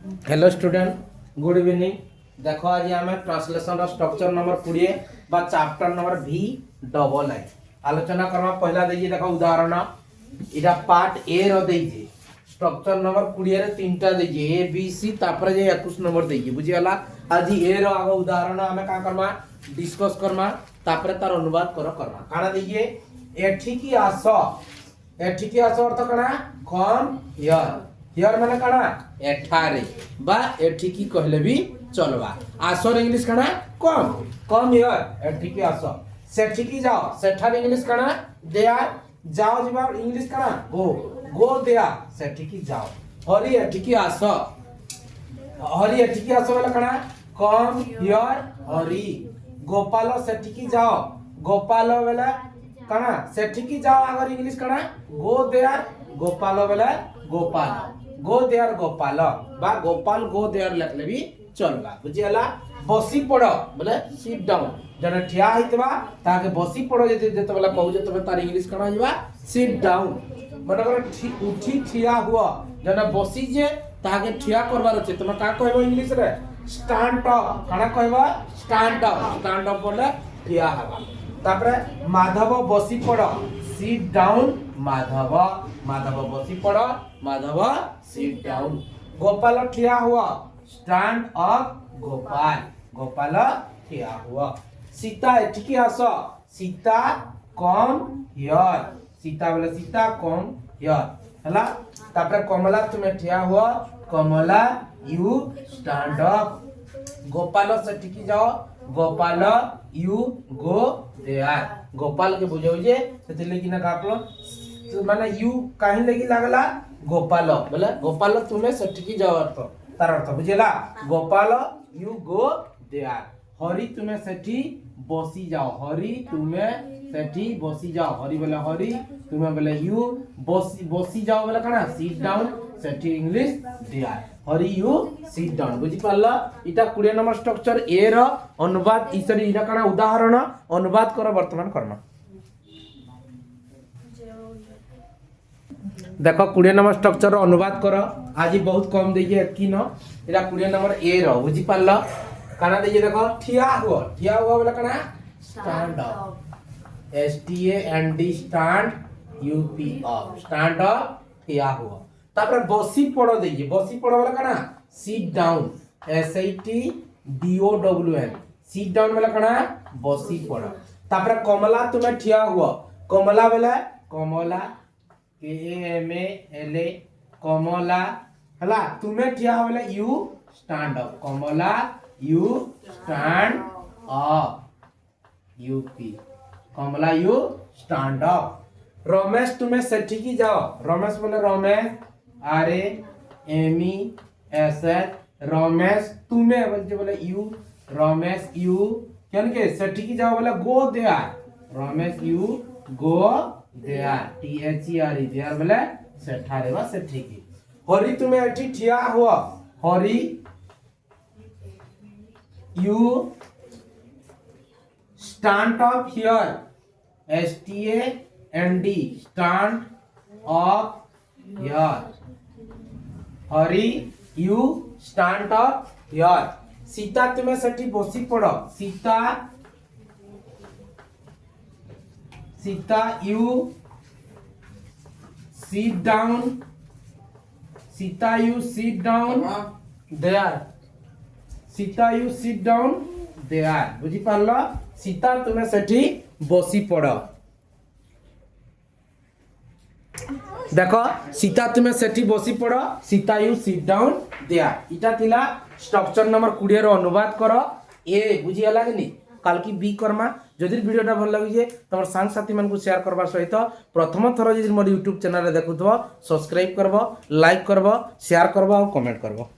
Hello student good evening. देखो आज आम ट्रांसलेशन स्ट्रक्चर नंबर 20 बा चैप्टर नंबर भी डबल आई आलोचना करमा। पहला देखिए देखो उदाहरण इटा पार्ट ए रो देखिए स्ट्रक्चर नंबर 20 रे तीनटा देखिए ए बी सी तापर जे 21 नंबर देखिए बुझियाला। आज ए रो आगो उदाहरण हमें का करमा डिस्कस करमा तापर तार अनुवाद करमा काना देखिए एठी की आस अर्थ कना कम हियर हियर माने कना एठारे बा एठी की कहले भी चलबा। आसर इंग्लिश कना कम कम हियर एठी की आस। सेठी की जाओ सेठार इंग्लिश कना देयर जाओ जिबा इंग्लिश कना गो देयर सेठी की जाओ। हरी एठी की आस हरी एठी की आस वाला कना कम हियर हरी। गोपाल सेठी की जाओ गोपाल वाला कना सेठी की जाओ अगर इंग्लिश कना गो देयर गोपाल वाला गोपाल गो देयर गोपाल बा गोपाल गो देयर लिखले भी चलबा बुझियाला। बसी पड़ो बोले सिट डाउन जने ठिया हितबा ताके बसी पड़ो जते वाला कहू जे तबे तार इंग्लिश कना जबा सिट डाउन। मन कर उठी ठिया हुआ जने बसी जे ताके ठिया करबार छै तमे का कहबो इंग्लिश रे स्टैंड अप कना कहबा स्टैंड अप बोले ठिया हबा। तापरे माधव बसी पड़ो सिट डाउन माधव माधव बसी पड़ो माधव सिट डाउन। गोपाल ठिया हुआ स्टैंड अप गोपाल गोपाल ठिया हुआ। सीता एठिकी आस सीता कम हियर सीता बोले सीता कम हियर हला। तापरे कमला तुमे ठिया हुआ Kamala you stand up. Gopal से ठिकी जाओ Gopal you go there Gopal के बुझाउ जे सेते लेकिन ना कापलो माने यू काहे लगी लागला गोपाल बोले गोपाल तुमे सेठकी जाओ अर्थ तार अर्थ बुझेला गोपाल यू गो देयर। हरी तुमे सेठी बसी जाओ हरी तुमे सेठी बसी जाओ हरी बोले हरी तुमे बोले यू बसी जाओ बोले कना सिट डाउन सेठी English there Hari you sit down बुझी पारला। इटा 20 नंबर स्ट्रक्चर ए रो अनुवाद इसरी इटा कना उदाहरण अनुवाद करो वर्तमान करना। देखो 20 नंबर स्ट्रक्चर अनुवाद करो आज बहुत कम देखिए की न इटा 20 नंबर ए रो बुझी पारला। काना देखिए देखो ठिया हुआ बोले कना stand up S T A N D stand U P up stand up ठिया हुआ। तापर बसी पड़ो देखिए बसी पड़ो वाला कना sit down S I T D O W N sit down वाला कना बसी पड़ो। तापर कमला तुमे ठिया हुआ कमला वाला कमला के एम ए एल ए कमला हला तुमे ठिया वाला you stand up Kamala you stand up U P Kamala you stand up. Ramesh तुमे सेठी की जाओ रमेश बोले Ramesh R M E S H Ramesh तुमे बोले यू रमेश यू क्या के सेठी की जाओ बोले go there Ramesh you go there T H E R E there बोले सेठारे बा सेठी की। हरी तुमे एठी ठिया हुआ Hari you stand up here S T A N D stand up here Hari you stand up here. Sita तुमे सेठी बसी पड़ो Sita you sit down Sita you sit down there Sita you sit down there बुझी पारला। सीता तुमे सेठी बसी पड़ो देखो सीता तुमे सेठी बसी पड़ो Sita you sit down there इटा थिला स्ट्रक्चर नंबर 20 रो अनुवाद करो ए बुझी हला कि काल की बी करमा। जदि वीडियोटा भल लगी जे तमर संग साथी मन को शेयर करबा सहित प्रथम थरो जदि मोर YouTube चैनल रे देखुथबो सब्सक्राइब करबो लाइक करबो शेयर करबो और कमेंट करबो।